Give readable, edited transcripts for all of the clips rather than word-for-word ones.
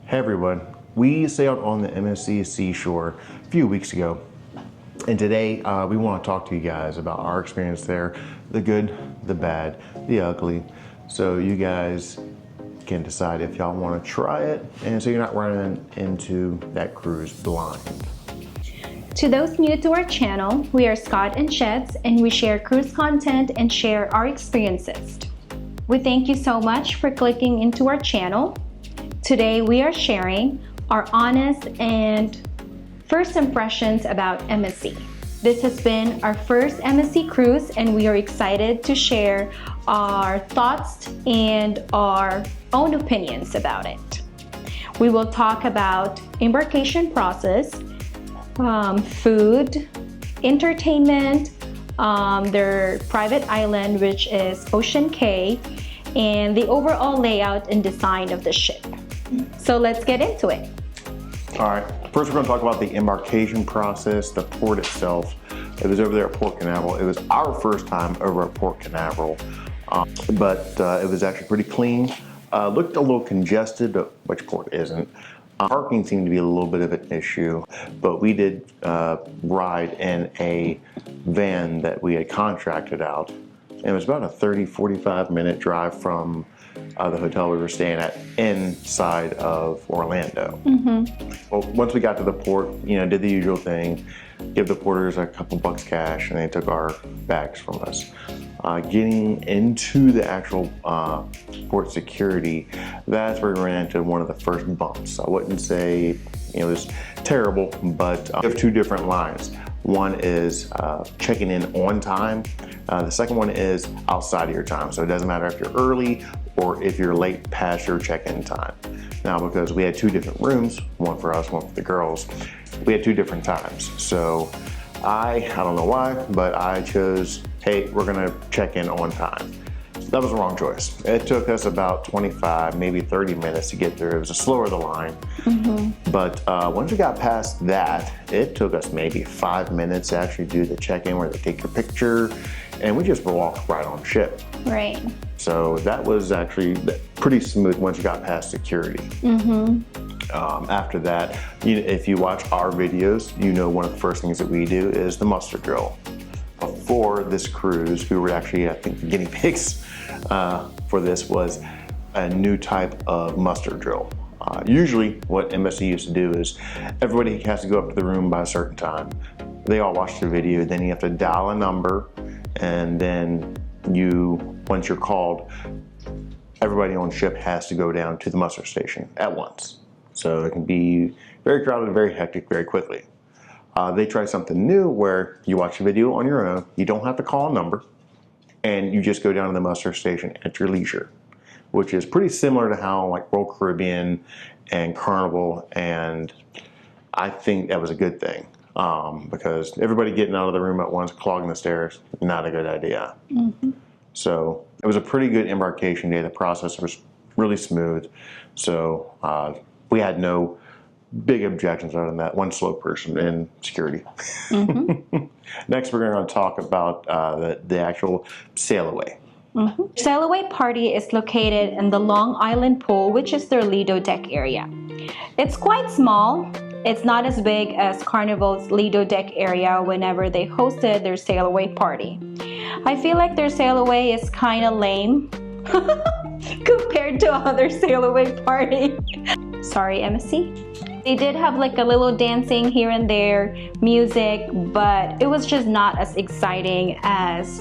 Hey everyone, we sailed on the MSC Seashore a few weeks ago, and today we want to talk to you guys about our experience there, the good, the bad, the ugly, so you guys can decide if y'all want to try it, and so you're not running into that cruise blind. To those new to our channel, we are Scott and Sheds, and we share cruise content and share our experiences. We thank you so much for clicking into our channel. Today we are sharing our honest and first impressions about MSC. This has been our first MSC cruise, and we are excited to share our thoughts and our own opinions about it. We will talk about embarkation process, food, entertainment, their private island, which is Ocean Cay, and the overall layout and design of the ship. So let's get into it. All right, first we're going to talk about the embarkation process, the port itself. It was over there at Port Canaveral. It was our first time over at Port Canaveral, but it was actually pretty clean. Looked a little congested, which port isn't. Parking seemed to be a little bit of an issue, but we did ride in a van that we had contracted out. And it was about a 30-45 minute drive from the hotel we were staying at inside of Orlando. Well, once we got to the port, did the usual thing, give the porters a couple bucks cash, and they took our bags from us. Getting into the actual port security, that's where we ran into one of the first bumps. I wouldn't say it was terrible, but we have two different lines. One is checking in on time. The second one is outside of your time. So it doesn't matter if you're early or if you're late past your check-in time. Now, because we had two different rooms, one for us, one for the girls, we had two different times. So I don't know why, but I chose, hey, we're gonna check in on time. That was the wrong choice. It took us about 25, maybe 30 minutes to get there. It was a slower of the line. But once we got past that, it took us maybe 5 minutes to actually do the check-in where they take your picture, and we just walked right on ship. Right. So that was actually pretty smooth once you got past security. After that, if you watch our videos, one of the first things that we do is the muster drill. Before this cruise, we were actually, I think, the guinea pigs for this was a new type of muster drill. Usually what MSC used to do is everybody has to go up to the room by a certain time. They all watch the video, then you have to dial a number, and then once you're called, everybody on ship has to go down to the muster station at once. So it can be very crowded, very hectic, very quickly. They try something new where you watch the video on your own, you don't have to call a number, and you just go down to the muster station at your leisure, which is pretty similar to how like Royal Caribbean and Carnival, and I think that was a good thing because everybody getting out of the room at once, clogging the stairs, not a good idea. So it was a pretty good embarkation day. The process was really smooth, so we had no big objections other than that one slow person in security. Next, we're going to talk about the actual sailaway. Sailaway party is located in the Long Island pool, which is their Lido deck area. It's quite small. It's not as big as Carnival's Lido deck area whenever they hosted their sailaway party. I feel like their sailaway is kind of lame compared to other sailaway party. Sorry, MSC. They did have like a little dancing here and there, music, but it was just not as exciting as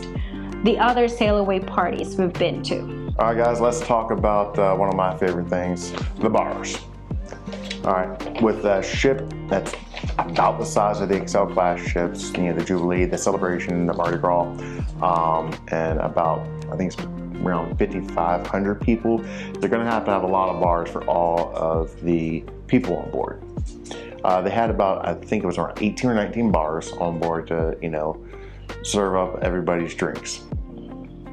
the other sailaway parties we've been to. All right, guys, let's talk about one of my favorite things, the bars. All right, with a ship that's about the size of the Excel class ships, the Jubilee, the Celebration, the Mardi Gras, and about, I think it's around 5,500 people, they're gonna have to have a lot of bars for all of the people on board. They had about, I think it was around 18 or 19 bars on board to, serve up everybody's drinks.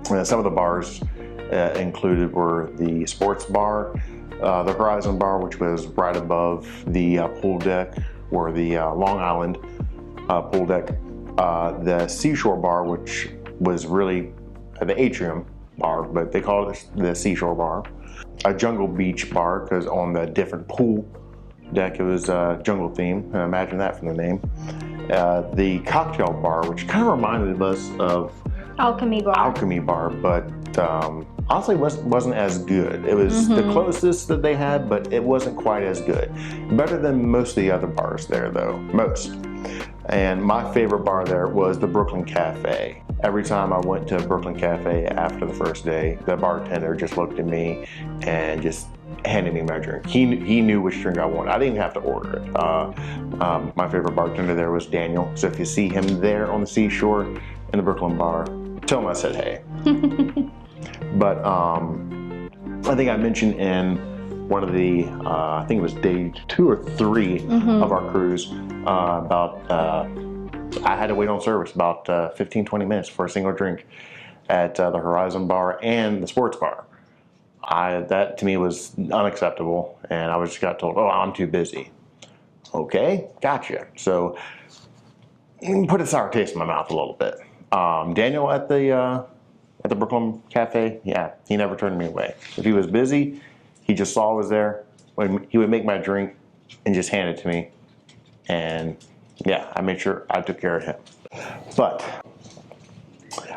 Some of the bars included were the sports bar, the Horizon bar, which was right above the pool deck, or the Long Island pool deck, the Seashore bar, which was really the atrium bar, but they called it the Seashore bar. A jungle beach bar, because on the different pool deck it was jungle theme. Imagine that from the name. The cocktail bar, which kind of reminded us of Alchemy bar. But honestly wasn't as good. It was the closest that they had, but it wasn't quite as good. Better than most of the other bars there though, most. And my favorite bar there was the Brooklyn Cafe. Every time I went to Brooklyn Cafe after the first day, the bartender just looked at me and just handed me my drink. He knew which drink I wanted. I didn't even have to order it. My favorite bartender there was Daniel. So if you see him there on the seashore in the Brooklyn bar, tell him I said hey. But I think I mentioned in one of the, I think it was day 2 or 3 of our cruise, I had to wait on service about 15-20 minutes for a single drink at the Horizon Bar and the sports bar. That to me was unacceptable, and I just got told, oh, I'm too busy. Okay, gotcha. So put a sour taste in my mouth a little bit. Daniel at the Brooklyn Cafe, yeah, he never turned me away. If he was busy, he just saw I was there. He would make my drink and just hand it to me, and yeah, I made sure I took care of him. But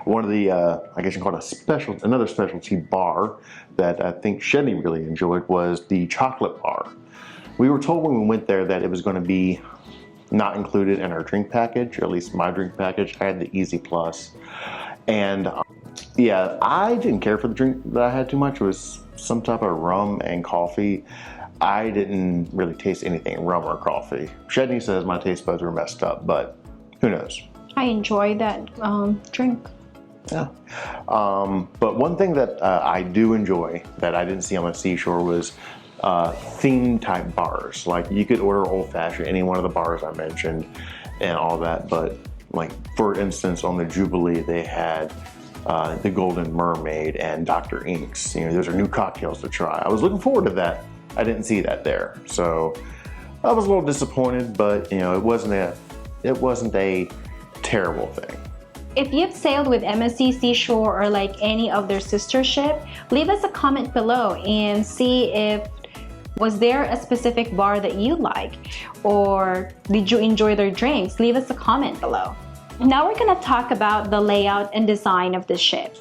one of the, I guess you can call it another specialty bar that I think Shedney really enjoyed was the chocolate bar. We were told when we went there that it was going to be not included in our drink package, or at least my drink package. I had the Easy Plus. And yeah, I didn't care for the drink that I had too much. It was some type of rum and coffee. I didn't really taste anything rum or coffee. Shedney says my taste buds were messed up, but who knows? I enjoy that drink. Yeah. But one thing that I do enjoy that I didn't see on the seashore was theme type bars. Like you could order old fashioned, any one of the bars I mentioned and all that. But like for instance, on the Jubilee, they had the Golden Mermaid and Dr. Inks. You know, those are new cocktails to try. I was looking forward to that. I didn't see that there. So I was a little disappointed, but you know, it wasn't a terrible thing. If you've sailed with MSC Seashore or like any of their sister ship, leave us a comment below and see if was there a specific bar that you like, or did you enjoy their drinks? Leave us a comment below. Now we're gonna talk about the layout and design of the ship.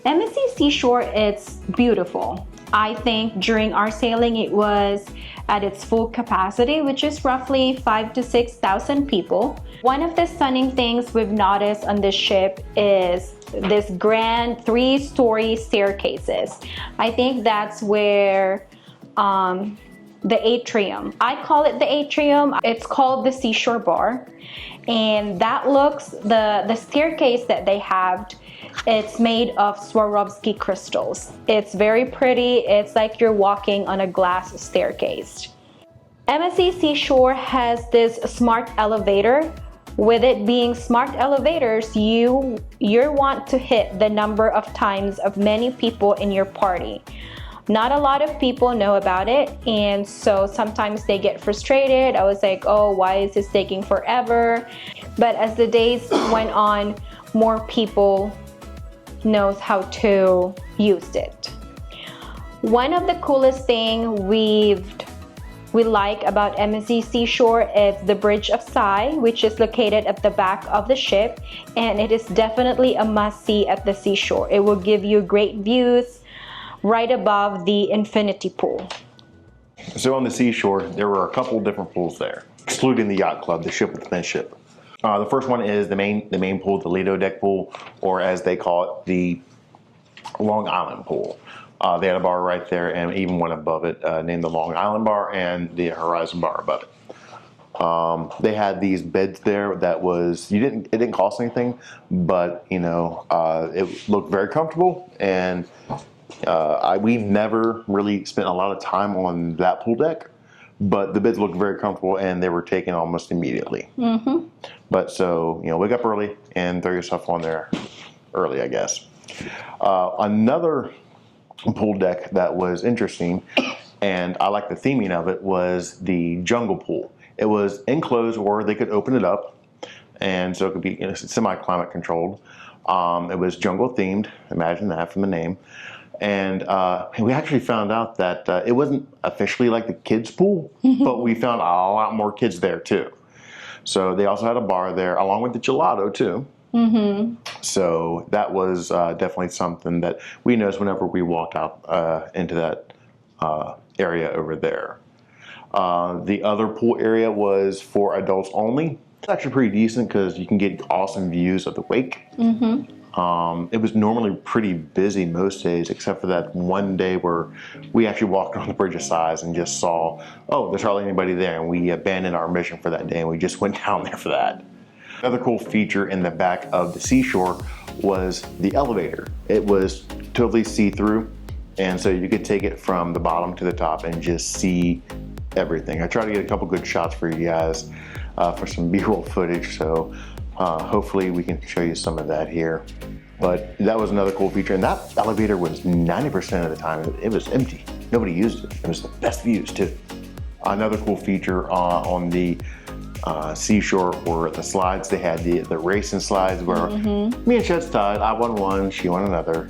MSC Seashore, it's beautiful. I think during our sailing it was at its full capacity, which is roughly 5,000 to 6,000 people. One of the stunning things we've noticed on this ship is this grand 3-story staircases. I think that's where the atrium, I call it the atrium, it's called the Seashore Bar. And that looks, the staircase that they have, it's made of Swarovski crystals. It's very pretty. It's like you're walking on a glass staircase. MSC Seashore has this smart elevator. With it being smart elevators, you want to hit the number of times of many people in your party. Not a lot of people know about it, and so sometimes they get frustrated. I was like, oh, why is this taking forever? But as the days went on, more people knows how to use it. One of the coolest thing we like about MSC Seashore is the Bridge of Sighs, which is located at the back of the ship, and it is definitely a must-see at the seashore. It will give you great views right above the infinity pool. So on the seashore, there were a couple different pools there, excluding the yacht club, the ship within a ship. The first one is the main pool, the Lido deck pool, or as they call it, the Long Island pool. They had a bar right there, and even one above it, named the Long Island Bar and the Horizon Bar above it. They had these beds there that was it didn't cost anything, but you know it looked very comfortable, and we never really spent a lot of time on that pool deck. But the beds looked very comfortable, and they were taken almost immediately. But so, you know, wake up early and throw yourself on there early, I guess. Another pool deck that was interesting, and I like the theming of it, was the jungle pool. It was enclosed, or they could open it up, and so it could be, you know, semi-climate controlled. It was jungle themed, imagine that from the name. And we actually found out that it wasn't officially like the kids' pool, but we found a lot more kids there too. So they also had a bar there, along with the gelato too. So that was definitely something that we noticed whenever we walked out into that area over there. The other pool area was for adults only. It's actually pretty decent because you can get awesome views of the wake. It was normally pretty busy most days, except for that one day where we actually walked on the Bridge of Sighs and just saw, oh, there's hardly anybody there, and we abandoned our mission for that day, and we just went down there for that. Another cool feature in the back of the Seashore was the elevator. It was totally see-through, and so you could take it from the bottom to the top and just see everything. I tried to get a couple good shots for you guys for some B-roll footage, so hopefully we can show you some of that here. But that was another cool feature, and that elevator was 90% of the time, it was empty. Nobody used it. It was the best views too. Another cool feature on the Seashore were the slides. They had the racing slides where me and Chad's tied. I won one, she won another.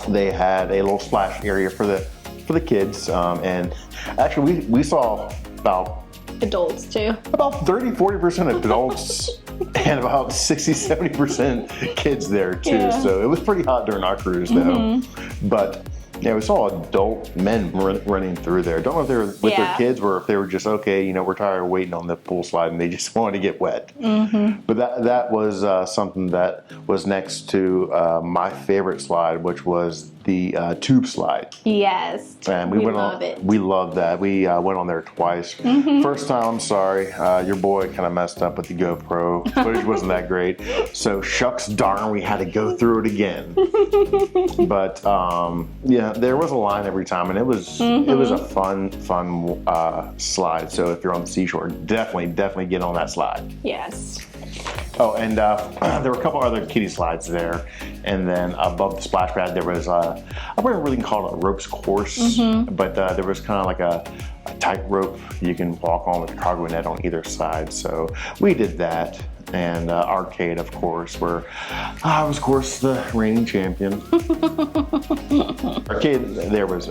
They had a little splash area for the kids, and actually we saw about Adults too. About 30-40% adults and about 60-70% kids there too. Yeah. So it was pretty hot during our cruise though. But yeah, we saw adult men running through there. Don't know if they were with their kids or if they were just, okay, you know, we're tired of waiting on the pool slide and they just wanted to get wet. But that was something that was next to my favorite slide, which was the tube slide. Yes, and we went love on it. We loved that. We went on there twice. First time, I'm sorry, your boy kind of messed up with the GoPro. Footage wasn't that great, so shucks darn, we had to go through it again. But yeah, there was a line every time, and it was a fun slide. So if you're on the Seashore, definitely get on that slide. Yes. Oh, and there were a couple other kiddie slides there, and then above the splash pad there was I wouldn't really call it a ropes course, but there was kind of like a tightrope you can walk on with a cargo net on either side. So we did that, and arcade, of course, where I was, of course, the reigning champion. Arcade there was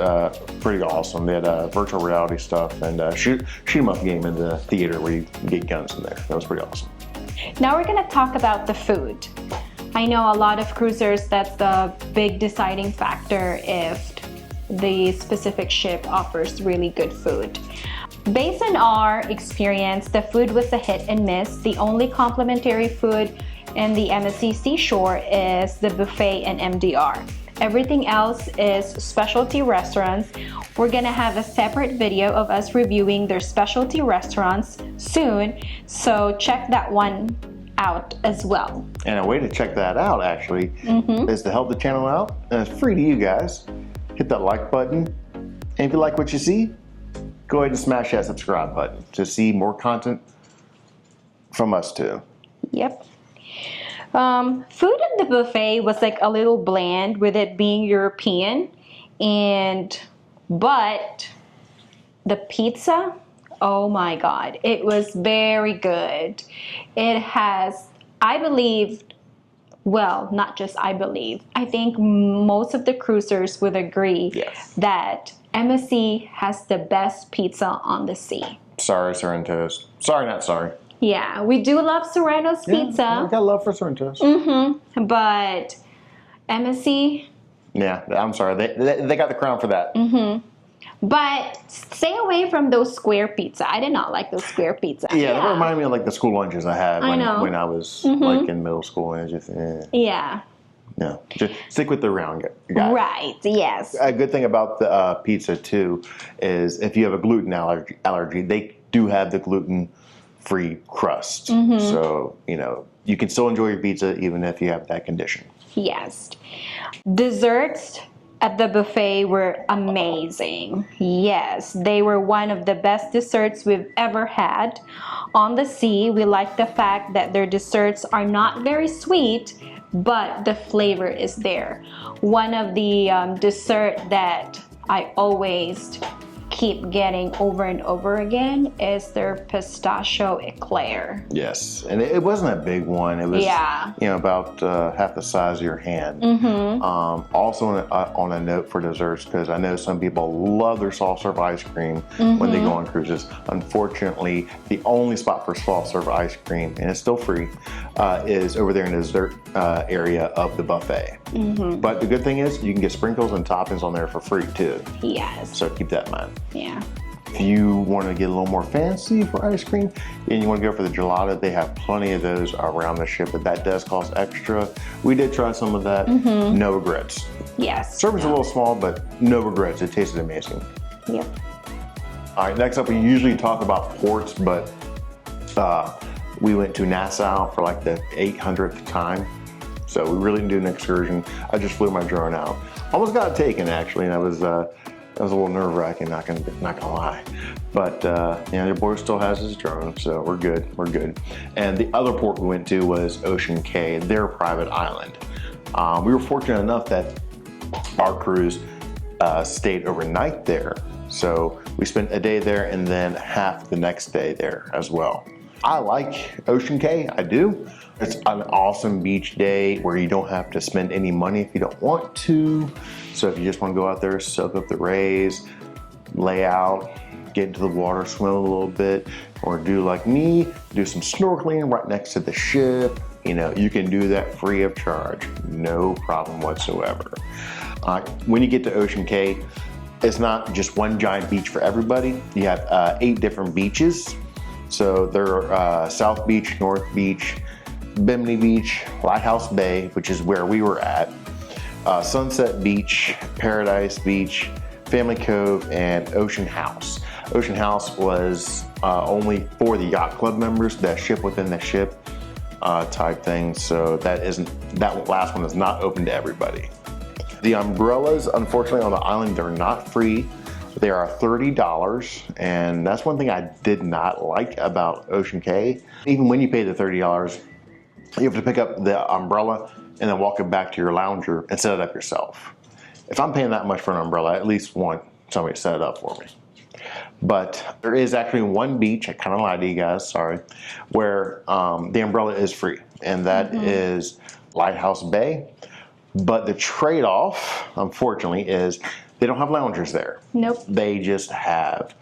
pretty awesome. They had virtual reality stuff and shoot 'em up game in the theater where you can get guns in there. That was pretty awesome. Now we're gonna talk about the food. I know a lot of cruisers, that's the big deciding factor if the specific ship offers really good food. Based on our experience, the food was a hit and miss. The only complimentary food in the MSC Seashore is the buffet and MDR. Everything else is specialty restaurants. We're gonna have a separate video of us reviewing their specialty restaurants soon, so check that one out as well. And a way to check that out, actually, is to help the channel out, and it's free to you guys. Hit that like button, and if you like what you see, go ahead and smash that subscribe button to see more content from us too. Yep. Food at the buffet was like a little bland with it being European, but the pizza, oh my God, it was very good. It has, I believe, well, not just I believe, I think most of the cruisers would agree that MSC has the best pizza on the sea. Sorry, Sorrento's. Sorry, not sorry. Yeah, we do love Sorrento's pizza. I got love for Sorrento's. But MSC. Yeah, I'm sorry. They got the crown for that. But stay away from those square pizza. I did not like those square pizza. Yeah, that reminded me of like the school lunches I had when I was like in middle school, and it just Yeah. no, just stick with the round guy. Right. Yes. A good thing about the pizza too is if you have a gluten allergy, they do have the gluten-free crust. So you know you can still enjoy your pizza even if you have that condition. Yes. Desserts at the buffet were amazing. Yes, they were one of the best desserts we've ever had. On the sea, we like the fact that their desserts are not very sweet, but the flavor is there. One of the dessert that I always keep getting over and over again is their pistachio eclair. Yes, and it wasn't a big one. It was, Yeah. about half the size of your hand. Also on a note for desserts, because I know some people love their soft serve ice cream when they go on cruises. Unfortunately, the only spot for soft serve ice cream, and it's still free, is over there in the dessert area of the buffet. But the good thing is you can get sprinkles and toppings on there for free too. Yes. So keep that in mind. Yeah. If you want to get a little more fancy for ice cream and you want to go for the gelato, they have plenty of those around the ship, but that does cost extra. We did try some of that. No regrets. Yes. Serving's a little small, but no regrets. It tasted amazing. Yep. All right, next up, we usually talk about ports, but we went to Nassau for like the 800th time. So we really didn't do an excursion. I just flew my drone out. Almost got it taken actually, and that was a little nerve-wracking, not gonna lie. But your boy still has his drone, so we're good. And the other port we went to was Ocean Cay, their private island. We were fortunate enough that our cruise stayed overnight there. So we spent a day there and then half the next day there as well. I like Ocean Cay, I do. It's an awesome beach day where you don't have to spend any money if you don't want to. So if you just want to go out there, soak up the rays, lay out, get into the water, swim a little bit, or do like me, do some snorkeling right next to the ship, you can do that free of charge, no problem whatsoever. When you get to Ocean Cay, it's not just one giant beach for everybody. You have 8 different beaches. So there are South Beach, North Beach, Bimini Beach, Lighthouse Bay, which is where we were at, Sunset Beach, Paradise Beach, Family Cove, and Ocean House. Ocean House was only for the yacht club members, the ship within the ship type thing. So that last one is not open to everybody. The umbrellas, unfortunately, on the island, they're not free. They are $30, and that's one thing I did not like about Ocean Cay. Even when you pay the $30, you have to pick up the umbrella and then walk it back to your lounger and set it up yourself. If I'm paying that much for an umbrella, I at least want somebody to set it up for me. But there is actually one beach, I kind of lied to you guys, sorry, where the umbrella is free, and that is Lighthouse Bay. But the trade-off, unfortunately, is they don't have loungers there. Nope. They just have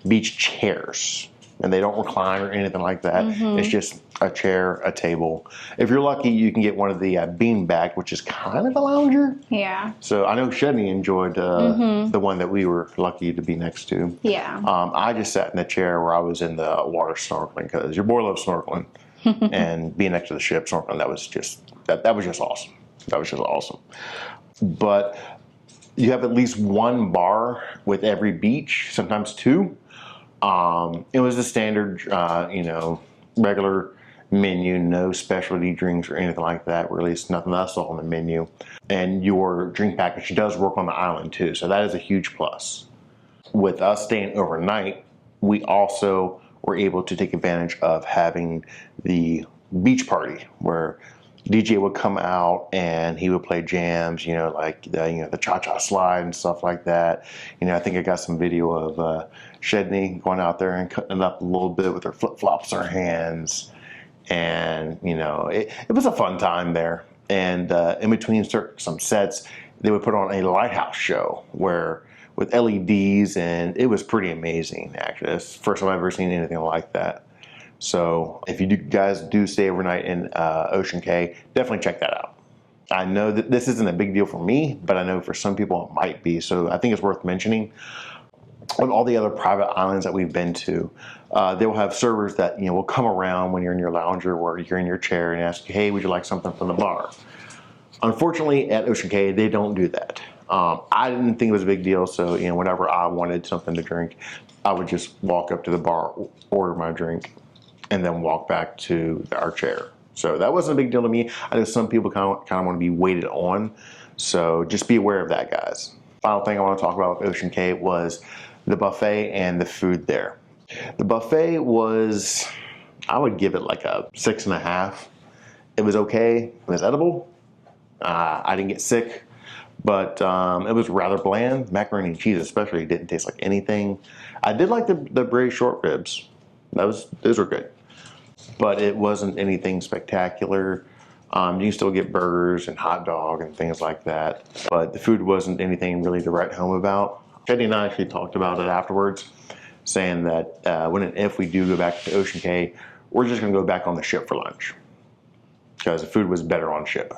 beach chairs, and they don't recline or anything like that. It's just a chair, a table. If you're lucky, you can get one of the beanbag, which is kind of a lounger. Yeah. So I know Shedney enjoyed the one that we were lucky to be next to. Yeah. I just sat in the chair where I was in the water snorkeling, because your boy loves snorkeling. And being next to the ship snorkeling, that was just awesome. That was just awesome. But you have at least one bar with every beach, sometimes 2. It was the standard, regular menu, no specialty drinks or anything like that. Really, it's nothing else on the menu. And your drink package does work on the island too, so that is a huge plus. With us staying overnight, we also were able to take advantage of having the beach party, where DJ would come out and he would play jams, like the cha-cha slide and stuff like that. I think I got some video of Shedney going out there and cutting it up a little bit with her flip-flops in her hands. And, it was a fun time there. And in between some sets, they would put on a lighthouse show with LEDs, and it was pretty amazing, actually. It's the first time I've ever seen anything like that. So if you guys do stay overnight in Ocean Cay, definitely check that out. I know that this isn't a big deal for me, but I know for some people it might be. So I think it's worth mentioning. On all the other private islands that we've been to, they will have servers that will come around when you're in your lounger or you're in your chair and ask you, hey, would you like something from the bar? Unfortunately, at Ocean Cay, they don't do that. I didn't think it was a big deal, so whenever I wanted something to drink, I would just walk up to the bar, order my drink, and then walk back to our chair. So that wasn't a big deal to me. I know some people kind of want to be waited on, so just be aware of that, guys. Final thing I want to talk about with Ocean Cay was the buffet and the food there. The buffet was, I would give it like a 6.5. It was okay. It was edible. I didn't get sick, but it was rather bland. Macaroni and cheese especially didn't taste like anything. I did like the braised short ribs. Those were good, but it wasn't anything spectacular. You can still get burgers and hot dog and things like that, but the food wasn't anything really to write home about. Teddy and I actually talked about it afterwards, saying that when and if we do go back to Ocean Cay, we're just going to go back on the ship for lunch because the food was better on ship.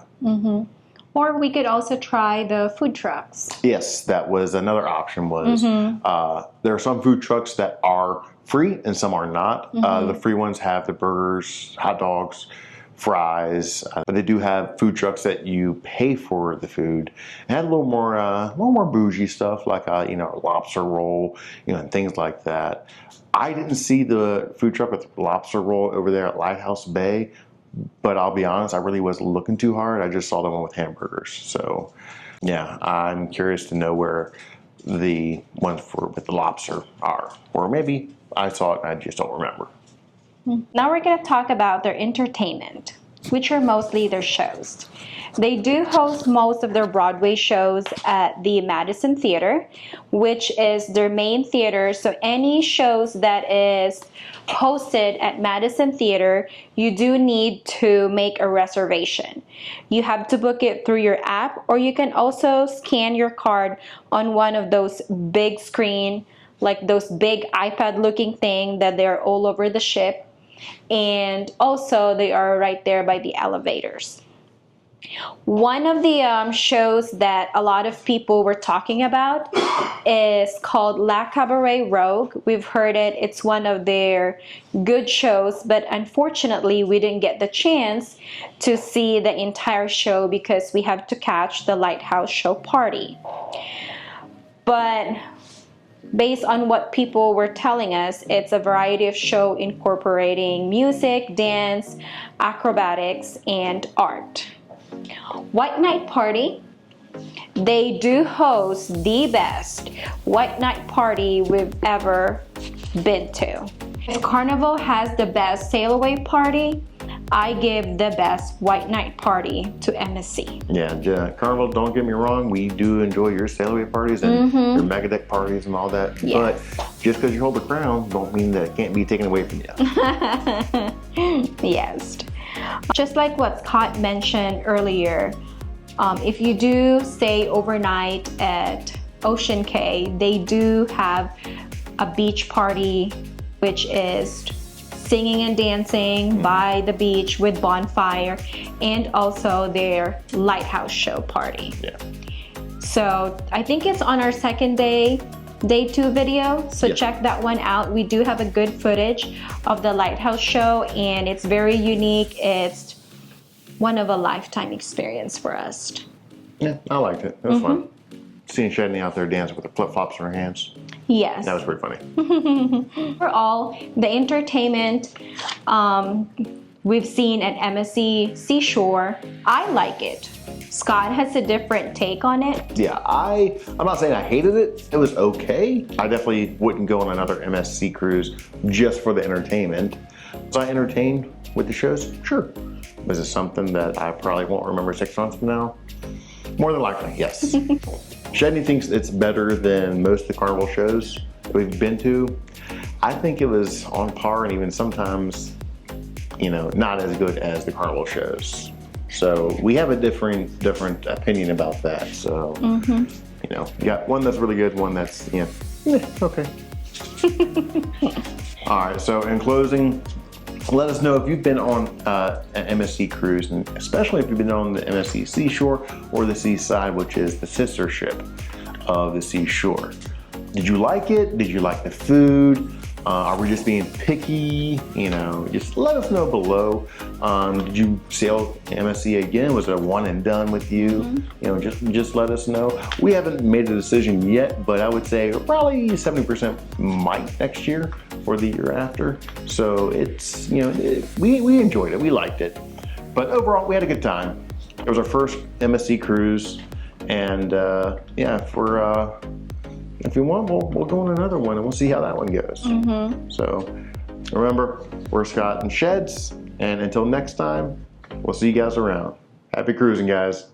Or we could also try the food trucks. Yes, that was another option. There are some food trucks that are free and some are not. The free ones have the burgers, hot dogs, fries, but they do have food trucks that you pay for the food. It had a little more bougie stuff like a lobster roll, and things like that. I didn't see the food truck with lobster roll over there at Lighthouse Bay, but I'll be honest, I really wasn't looking too hard. I just saw the one with hamburgers. So yeah, I'm curious to know where the ones with the lobster are, or maybe I saw it and I just don't remember. Now we're going to talk about their entertainment, which are mostly their shows. They do host most of their Broadway shows at the Madison Theater, which is their main theater. So any shows that is hosted at Madison Theater, you do need to make a reservation. You have to book it through your app, or you can also scan your card on one of those big screen, like those big iPad looking thing that they're all over the ship. And also they are right there by the elevators. One of the shows that a lot of people were talking about is called La Cabaret Rogue. We've heard it. It's one of their good shows, but unfortunately we didn't get the chance to see the entire show because we have to catch the Lighthouse Show party. But based on what people were telling us, it's a variety of show incorporating music, dance, acrobatics, and art. White Night Party, they do host the best white night party we've ever been to. If Carnival has the best sailaway party, I give the best white night party to MSC. Yeah, Carnival, don't get me wrong, we do enjoy your sailaway parties and your mega deck parties and all that, but just because you hold the crown don't mean that it can't be taken away from you. Yes. Just like what Scott mentioned earlier, if you do stay overnight at Ocean Cay, they do have a beach party, which is singing and dancing by the beach with bonfire, and also their Lighthouse Show party. Yeah. So I think it's on our second day 2 video, so check that one out. We do have a good footage of the Lighthouse Show, and it's very unique. It's one of a lifetime experience for us. Yeah, I liked it. It was fun. Seeing Shedney out there dancing with the flip-flops in her hands. Yes. That was pretty funny. Overall, the entertainment we've seen at MSC Seashore, I like it. Scott has a different take on it. Yeah, I'm not saying I hated it. It was okay. I definitely wouldn't go on another MSC cruise just for the entertainment. Was I entertained with the shows? Sure. Was it something that I probably won't remember 6 months from now? More than likely, yes. Shedney thinks it's better than most of the Carnival shows that we've been to. I think it was on par and even sometimes, not as good as the Carnival shows. So we have a different opinion about that. So, you got one that's really good, one that's, okay. All right, so in closing, let us know if you've been on an MSC cruise, and especially if you've been on the MSC Seashore or the Seaside, which is the sister ship of the Seashore. Did you like it? Did you like the food? Are we just being picky? Just let us know below. Did you sail MSC again? Was it a one and done with you? Just let us know. We haven't made a decision yet, but I would say probably 70% might next year or the year after. So it's, we enjoyed it. We liked it. But overall, we had a good time. It was our first MSC cruise. And if we want, we'll go on another one and we'll see how that one goes. So remember, we're Scott and Sheds, and until next time, we'll see you guys around. Happy cruising, guys.